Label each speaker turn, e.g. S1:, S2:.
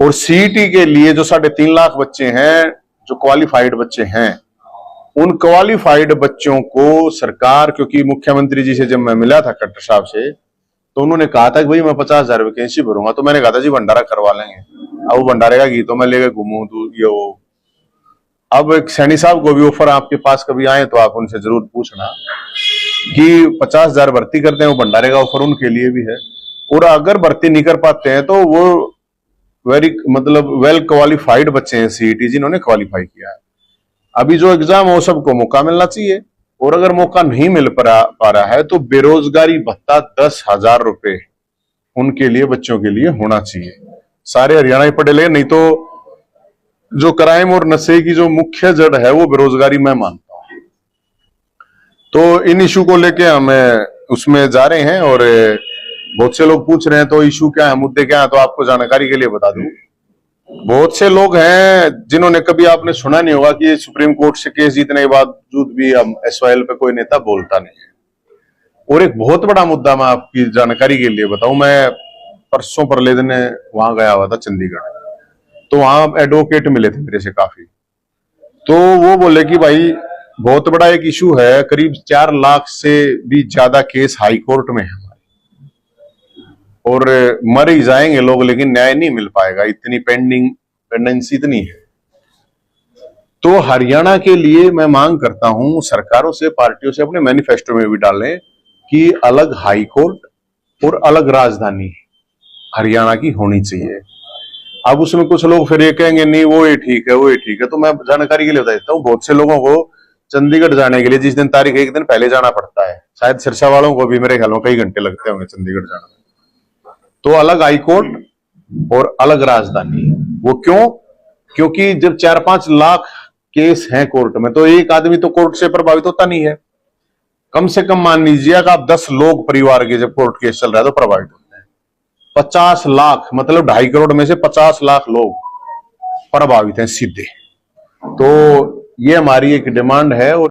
S1: और सीईटी के लिए जो 3.5 लाख बच्चे हैं, जो क्वालिफाइड बच्चे हैं, उन क्वालिफाइड बच्चों को सरकार, क्योंकि मुख्यमंत्री जी से जब मैं मिला था खट्टर साहब से, तो उन्होंने कहा था कि भाई मैं 50,000 वैकेंसी भरूंगा। तो मैंने कहा था जी भंडारा करवा लेंगे। अब वो भंडारे का गीतों में लेकर घूमू तो ये वो। अब एक सैनी साहब को भी ऑफर आपके पास कभी आए तो आप उनसे जरूर पूछना कि 50,000 भर्ती करते हैं, वो भंडारे का ऑफर उनके लिए भी है। और अगर भर्ती नहीं कर पाते हैं तो वो वेल क्वालिफाइड बच्चे हैं सीईटी जिन्होंने क्वालिफाई किया है। अभी जो एग्जाम हो सबको मौका मिलना चाहिए, और अगर मौका नहीं मिल पा रहा है तो बेरोजगारी भत्ता 10,000 रुपए उनके लिए, बच्चों के लिए होना चाहिए। सारे हरियाणा ही पढ़े लिखे, नहीं तो जो क्राइम और नशे की जो मुख्य जड़ है वो बेरोजगारी मैं मानता हूं। तो इन इशू को लेके हम उसमें जा रहे हैं, और बहुत से लोग पूछ रहे हैं तो इशू क्या है, मुद्दे क्या है, तो आपको जानकारी के लिए बता दूं। बहुत से लोग हैं जिन्होंने कभी आपने सुना नहीं होगा कि सुप्रीम कोर्ट से केस जीतने के बावजूद भी हम एसवाईएल पे कोई नेता बोलता नहीं है। और एक बहुत बड़ा मुद्दा मैं आपकी जानकारी के लिए बताऊं, मैं परसों परले दिन वहां गया हुआ था चंडीगढ़, तो वहां एडवोकेट मिले थे मेरे से काफी। तो वो बोले कि भाई बहुत बड़ा एक इशू है, करीब 4 लाख से भी ज्यादा केस हाई कोर्ट में है और मर ही जाएंगे लोग, लेकिन न्याय नहीं मिल पाएगा, इतनी पेंडेंसी इतनी है। तो हरियाणा के लिए मैं मांग करता हूं सरकारों से, पार्टियों से, अपने मैनिफेस्टो में भी डालें कि अलग हाई कोर्ट और अलग राजधानी हरियाणा की होनी चाहिए। अब उसमें कुछ लोग फिर ये कहेंगे नहीं वो ही ठीक है, वो ही ठीक है। तो मैं जानकारी के लिए बता देता हूँ, बहुत से लोगों को चंडीगढ़ जाने के लिए जिस दिन तारीख एक दिन पहले जाना पड़ता है, शायद सिरसा वालों को भी मेरे ख्याल में कई घंटे लगते होंगे चंडीगढ़ जाने में। तो अलग हाई कोर्ट और अलग राजधानी। वो क्यों? क्योंकि जब 4-5 लाख केस हैं कोर्ट में, तो एक आदमी तो कोर्ट से प्रभावित होता नहीं है। कम से कम मान लीजिए कि आप 10 लोग परिवार के जब कोर्ट केस चल रहा है तो प्रभावित होते हैं। 50 लाख मतलब 2.5 करोड़ में से 50 लाख लोग प्रभावित हैं सीधे। तो ये हमारी एक डिमांड है। और